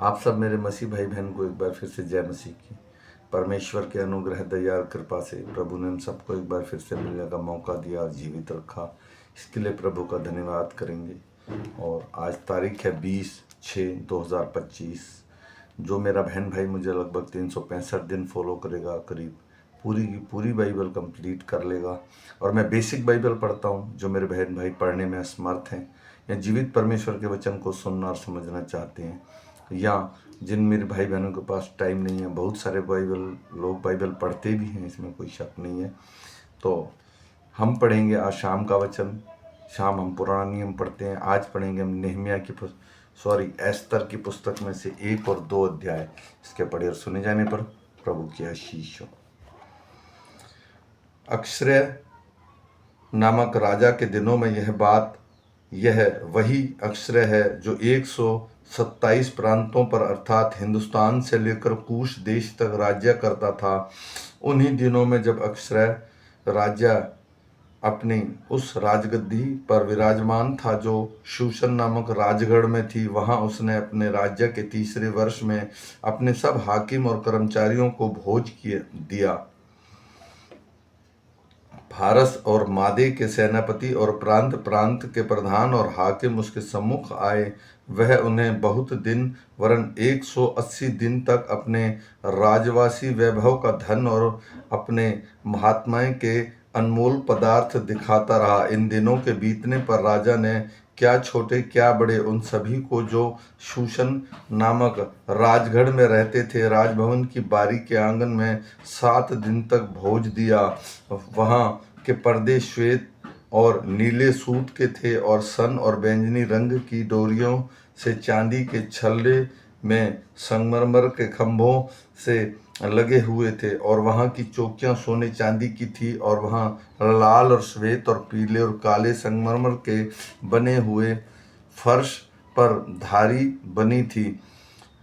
आप सब मेरे मसीह भाई बहन को एक बार फिर से जय मसीह की। परमेश्वर के अनुग्रह दया और कृपा से प्रभु ने हम सबको एक बार फिर से मिलने का मौका दिया और जीवित रखा। इसके लिए प्रभु का धन्यवाद करेंगे। और आज तारीख है 20/6/2025। जो मेरा बहन भाई मुझे लगभग 365 दिन फॉलो करेगा, करीब पूरी की पूरी बाइबल कंप्लीट कर लेगा। और मैं बेसिक बाइबल पढ़ता हूँ। जो मेरे बहन भाई पढ़ने में असमर्थ हैं या जीवित परमेश्वर के वचन को सुनना और समझना चाहते हैं, या जिन मेरे भाई बहनों के पास टाइम नहीं है, बहुत सारे लोग बाइबल पढ़ते भी हैं, इसमें कोई शक नहीं है। तो हम पढ़ेंगे आज शाम का वचन। शाम हम पुराना नियम पढ़ते हैं। आज पढ़ेंगे हम नेहमिया की एस्तर की पुस्तक में से 1 और 2 अध्याय। इसके पढ़े और सुने जाने पर प्रभु की आशीष हो। अक्षय नामक राजा के दिनों में यह वही अक्षय है जो 127 प्रांतों पर अर्थात हिंदुस्तान से लेकर कूश देश तक राज्य करता था। उन्हीं दिनों में जब अक्षय राजा अपनी उस राजगद्दी पर विराजमान था जो शूशन नामक राजगढ़ में थी, वहां उसने अपने राज्य के 3रे वर्ष में अपने सब हाकिम और कर्मचारियों को भोज दिया। फारस और मादे के सेनापति और प्रांत प्रांत के प्रधान और हाकिम उसके सम्मुख आए। वह उन्हें बहुत दिन वरन 180 दिन तक अपने राजवासी वैभव का धन और अपने महात्माएं के अनमोल पदार्थ दिखाता रहा। इन दिनों के बीतने पर राजा ने क्या छोटे क्या बड़े उन सभी को जो शूशन नामक राजगढ़ में रहते थे, राजभवन की बारी के आंगन में 7 दिन तक भोज दिया। वहां के पर्दे श्वेत और नीले सूत के थे और सन और बैंगनी रंग की डोरियों से चांदी के छल्ले में संगमरमर के खंभों से लगे हुए थे। और वहां की चौकियां सोने चांदी की थी और वहां लाल और श्वेत और पीले और काले संगमरमर के बने हुए फर्श पर धारी बनी थी।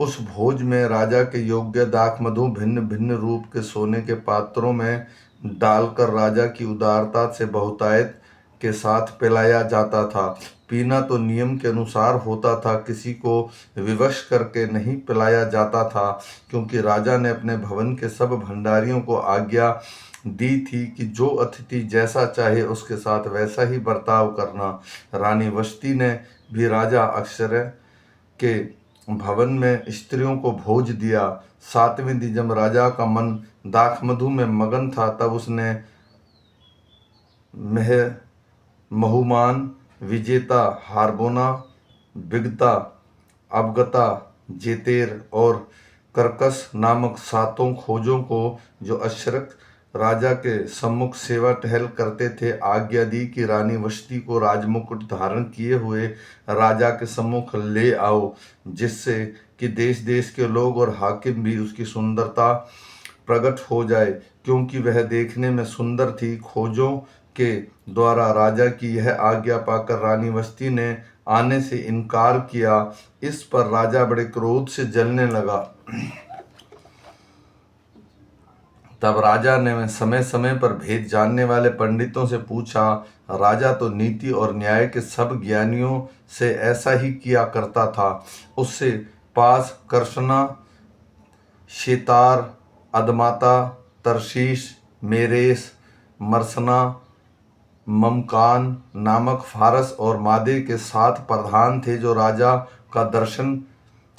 उस भोज में राजा के योग्य दाख मधु भिन्न भिन्न रूप के सोने के पात्रों में डालकर राजा की उदारता से बहुतायत के साथ पिलाया जाता था। पीना तो नियम के अनुसार होता था, किसी को विवश करके नहीं पिलाया जाता था, क्योंकि राजा ने अपने भवन के सब भंडारियों को आज्ञा दी थी कि जो अतिथि जैसा चाहे उसके साथ वैसा ही बर्ताव करना। रानी वष्टी ने भी राजा अक्षय के भवन में स्त्रियों को भोज दिया। 7वें दिन जब राजा का मन दाखमधु में मगन था, तब उसने महुमान, विजेता, हारबोना, बिगता, अवगता, जेतेर और करकस नामक 7 खोजों को जो अशरक राजा के सम्मुख सेवा टहल करते थे, आज्ञा दी कि रानी वष्टी को राजमुकुट धारण किए हुए राजा के सम्मुख ले आओ, जिससे कि देश देश के लोग और हाकिम भी उसकी सुंदरता प्रकट हो जाए, क्योंकि वह देखने में सुंदर थी। खोजों के द्वारा राजा की यह आज्ञा पाकर रानी वष्टी ने आने से इनकार किया। इस पर राजा बड़े क्रोध से जलने लगा। तब राजा ने समय समय पर भेद जानने वाले पंडितों से पूछा। राजा तो नीति और न्याय के सब ज्ञानियों से ऐसा ही किया करता था। उससे पास कर्षना, शेतार, अदमाता, तरशीश, मेरेस, मरसना, ममकान नामक फारस और मादे के 7 प्रधान थे, जो राजा का दर्शन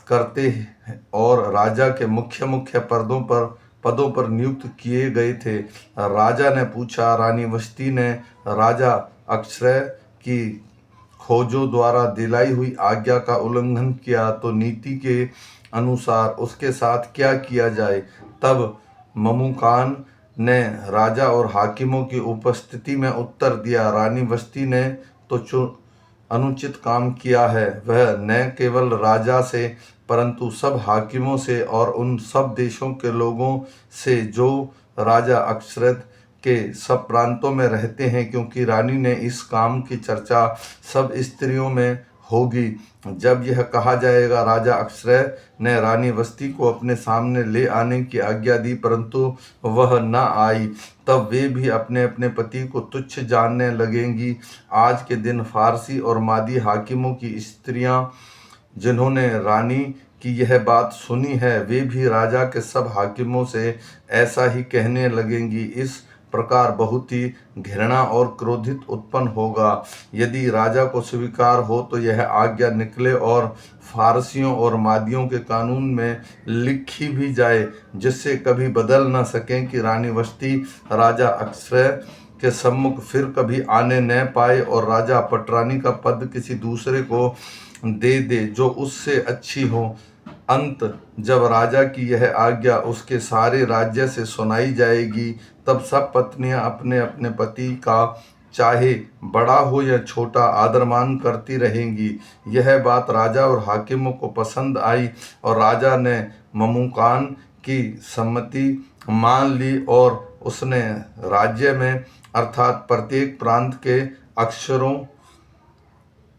करते और राजा के मुख्य मुख्य पदों पर नियुक्त किए गए थे। राजा ने पूछा। रानी वष्टी ने राजा अक्षय की खोजों द्वारा दिलाई हुई आज्ञा का उल्लंघन किया, तो नीति के अनुसार उसके साथ क्या किया जाए। तब ममुकान ने राजा और हाकिमों की उपस्थिति में उत्तर दिया। रानी वष्टी ने तो अनुचित काम किया है। वह न केवल राजा से परंतु सब हाकिमों से और उन सब देशों के लोगों से जो राजा अक्षय के सब प्रांतों में रहते हैं, क्योंकि रानी ने इस काम की चर्चा सब स्त्रियों में होगी। जब यह कहा जाएगा राजा अक्षय ने रानी वष्टी को अपने सामने ले आने की आज्ञा दी, परंतु वह न आई, तब वे भी अपने अपने पति को तुच्छ जानने लगेंगी। आज के दिन फारसी और मादी हाकिमों की स्त्रियां, जिन्होंने रानी कि यह बात सुनी है, वे भी राजा के सब हाकिमों से ऐसा ही कहने लगेंगी। इस प्रकार बहुत ही घृणा और क्रोधित उत्पन्न होगा। यदि राजा को स्वीकार हो तो यह आज्ञा निकले और फारसियों और मादियों के कानून में लिखी भी जाए, जिससे कभी बदल न सकें कि रानी वष्टी राजा अक्षय के सम्मुख फिर कभी आने न पाए और राजा पटरानी का पद किसी दूसरे को दे दे जो उससे अच्छी हो। अंत जब राजा की यह आज्ञा उसके सारे राज्य से सुनाई जाएगी, तब सब पत्नियां अपने अपने पति का चाहे बड़ा हो या छोटा आदर मान करती रहेंगी। यह बात राजा और हाकिमों को पसंद आई और राजा ने ममुकान की सम्मति मान ली और उसने राज्य में अर्थात प्रत्येक प्रांत के अक्षरों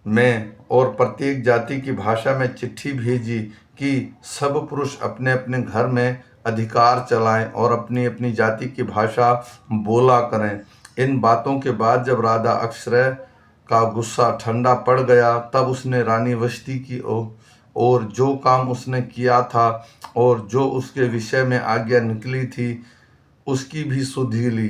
में और प्रत्येक जाति की भाषा में चिट्ठी भेजी कि सब पुरुष अपने अपने घर में अधिकार चलाएं और अपनी अपनी जाति की भाषा बोला करें। इन बातों के बाद जब राजा अक्षय का गुस्सा ठंडा पड़ गया, तब उसने रानी वष्टी की और जो काम उसने किया था और जो उसके विषय में आज्ञा निकली थी उसकी भी सुधि ली।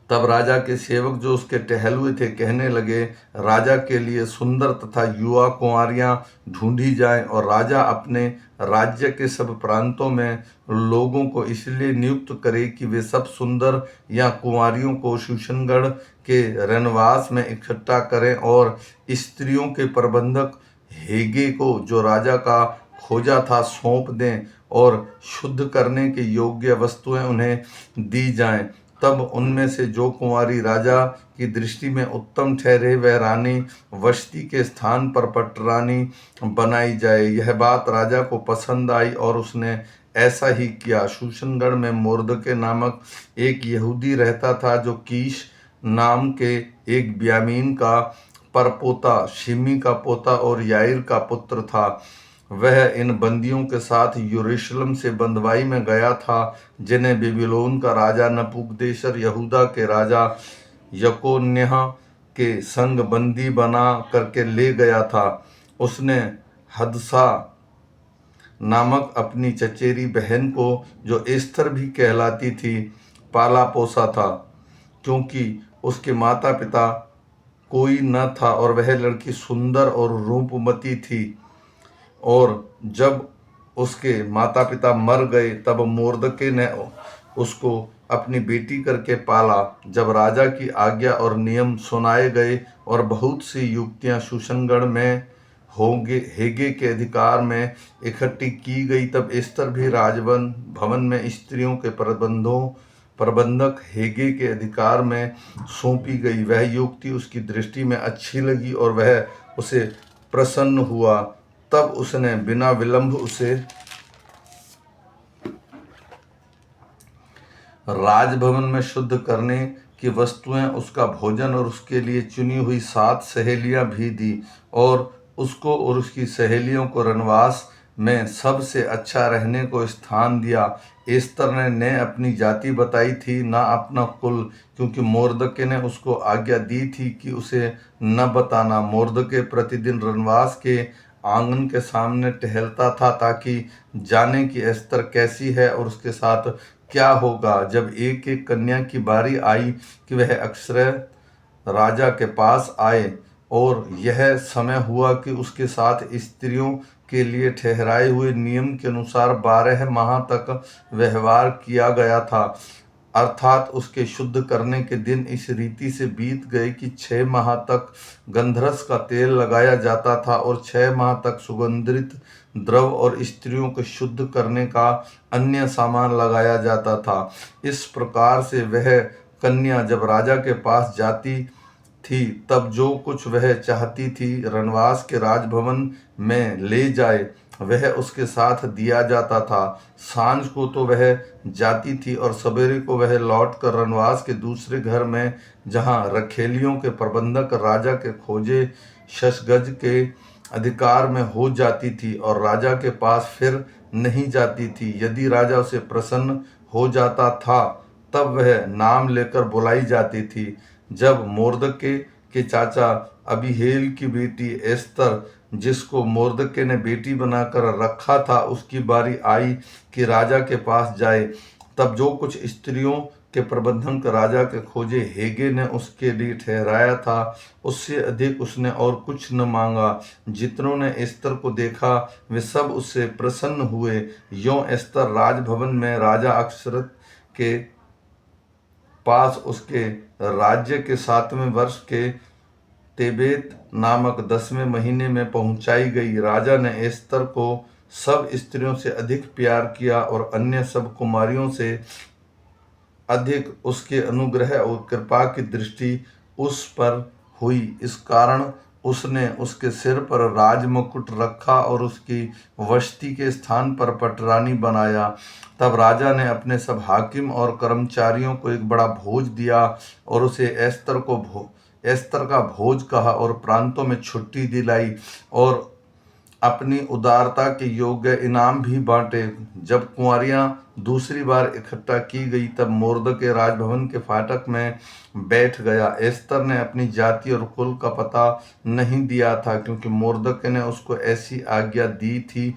तब राजा के सेवक जो उसके टहलुए थे कहने लगे, राजा के लिए सुंदर तथा युवा कुंवारियां ढूंढी जाएं और राजा अपने राज्य के सब प्रांतों में लोगों को इसलिए नियुक्त करे कि वे सब सुंदर या कुंवारियों को शूशनगढ़ के रनवास में इकट्ठा करें और स्त्रियों के प्रबंधक हेगे को जो राजा का खोजा था सौंप दें और शुद्ध करने के योग्य वस्तुएं उन्हें दी जाएं। तब उनमें से जो कुंवारी राजा की दृष्टि में उत्तम ठहरे वह रानी वष्टी के स्थान पर पटरानी बनाई जाए। यह बात राजा को पसंद आई और उसने ऐसा ही किया। शूशनगढ़ में मोर्दके नामक एक यहूदी रहता था जो कीश नाम के एक ब्यामीन का परपोता, शिमी का पोता और याईर का पुत्र था। वह इन बंदियों के साथ यरूशलेम से बंदवाई में गया था, जिन्हें बेबीलोन का राजा नबूकदनेस्सर यहूदा के राजा यकोन्याह के संग बंदी बना करके ले गया था। उसने हदसा नामक अपनी चचेरी बहन को, जो एस्थर भी कहलाती थी, पाला पोसा था, क्योंकि उसके माता पिता कोई न था और वह लड़की सुंदर और रूपमती थी। और जब उसके माता पिता मर गए तब मोर्दके ने उसको अपनी बेटी करके पाला। जब राजा की आज्ञा और नियम सुनाए गए और बहुत सी युक्तियां शूशनगढ़ में हेगे के अधिकार में इकट्ठी की गई, तब एस्थर भी राजभवन भवन में स्त्रियों के प्रबंधक हेगे के अधिकार में सौंपी गई। वह युक्ति उसकी दृष्टि में अच्छी लगी और वह उसे प्रसन्न हुआ। तब उसने बिना विलंब उसे राजभवन में शुद्ध करने की वस्तुएं, उसका भोजन और उसके लिए चुनी हुई 7 सहेलियां भी दी और उसको और उसकी सहेलियों को रनवास में सबसे अच्छा रहने को स्थान दिया। एस्थर ने अपनी जाति बताई थी, ना अपना कुल, क्योंकि मोर्दके ने उसको आज्ञा दी थी कि उसे न बताना। मोर्दके प्रतिदिन रनवास के आंगन के सामने टहलता था ताकि जाने कि एस्थर कैसी है और उसके साथ क्या होगा। जब एक एक कन्या की बारी आई कि वह अक्षय राजा के पास आए और यह समय हुआ कि उसके साथ स्त्रियों के लिए ठहराए हुए नियम के अनुसार 12 माह तक व्यवहार किया गया था, अर्थात उसके शुद्ध करने के दिन इस रीति से बीत गए कि 6 माह तक गंधरस का तेल लगाया जाता था और 6 माह तक सुगंधित द्रव और स्त्रियों को शुद्ध करने का अन्य सामान लगाया जाता था। इस प्रकार से वह कन्या जब राजा के पास जाती थी, तब जो कुछ वह चाहती थी रनवास के राजभवन में ले जाए वह उसके साथ दिया जाता था। सांझ को तो वह जाती थी और सवेरे को वह लौटकर रनवास के दूसरे घर में, जहां रखेलियों के प्रबंधक राजा के खोजे शशगज के अधिकार में हो जाती थी और राजा के पास फिर नहीं जाती थी। यदि राजा उसे प्रसन्न हो जाता था तब वह नाम लेकर बुलाई जाती थी। जब मोर्दके के चाचा अबीहेल की बेटी एस्थर जिसको मोर्दके ने बेटी बनाकर रखा था उसकी बारी आई कि राजा के पास जाए। तब जो कुछ स्त्रियों के प्रबंधन का राजा के खोजे हेगे ने उसके लिए ठहराया था, उससे अधिक उसने और कुछ न मांगा। जितनों ने एस्तर को देखा वे सब उससे प्रसन्न हुए। यों एस्तर राजभवन में राजा अक्षरत के पास उसके राज्य के 7वें वर्ष के तेबेत नामक 10वें महीने में पहुंचाई गई। राजा ने एस्तर को सब स्त्रियों से अधिक प्यार किया और अन्य सब कुमारियों से अधिक उसके अनुग्रह और कृपा की दृष्टि उस पर हुई। इस कारण उसने उसके सिर पर राजमुकुट रखा और उसकी वसती के स्थान पर पटरानी बनाया। तब राजा ने अपने सब हाकिम और कर्मचारियों को एक बड़ा भोज दिया और उसे एस्तर का भोज कहा और प्रांतों में छुट्टी दिलाई और अपनी उदारता के योग्य इनाम भी बांटे। जब कुंवारियां दूसरी बार इकट्ठा की गई तब मोर्दके राजभवन के फाटक में बैठ गया। एस्तर ने अपनी जाति और कुल का पता नहीं दिया था, क्योंकि मोर्दके ने उसको ऐसी आज्ञा दी थी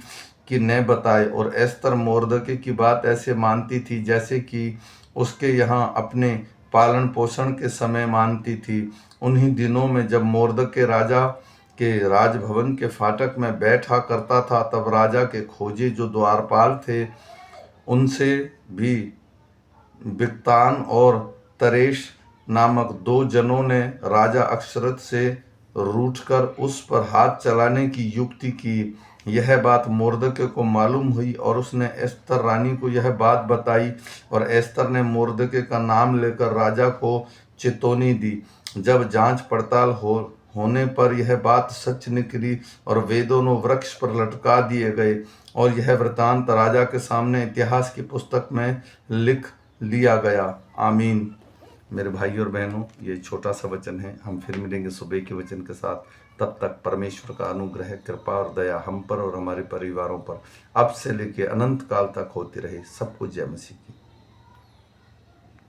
कि न बताए। और एस्तर मोर्दके की बात ऐसे मानती थी जैसे कि उसके यहाँ अपने पालन पोषण के समय मानती थी। उन्हीं दिनों में जब मोर्दके राजा के राजभवन के फाटक में बैठा करता था, तब राजा के खोजे जो द्वारपाल थे उनसे भी बिक्तान और तरेश नामक 2 जनों ने राजा अक्षरत से रूठकर उस पर हाथ चलाने की युक्ति की। यह बात मोर्दके को मालूम हुई और उसने एस्तर रानी को यह बात बताई और एस्तर ने मोर्दके का नाम लेकर राजा को चेतावनी दी। जब जांच पड़ताल होने पर यह बात सच निकली और वे दोनों वृक्ष पर लटका दिए गए और यह वृतांत राजा के सामने इतिहास की पुस्तक में लिख लिया गया। आमीन। मेरे भाई और बहनों, ये छोटा सा वचन है। हम फिर मिलेंगे सुबह के वचन के साथ। तब तक परमेश्वर का अनुग्रह, कृपा और दया हम पर और हमारे परिवारों पर अब से लेकर अनंत काल तक होती रहे। सबको जय मसीह की।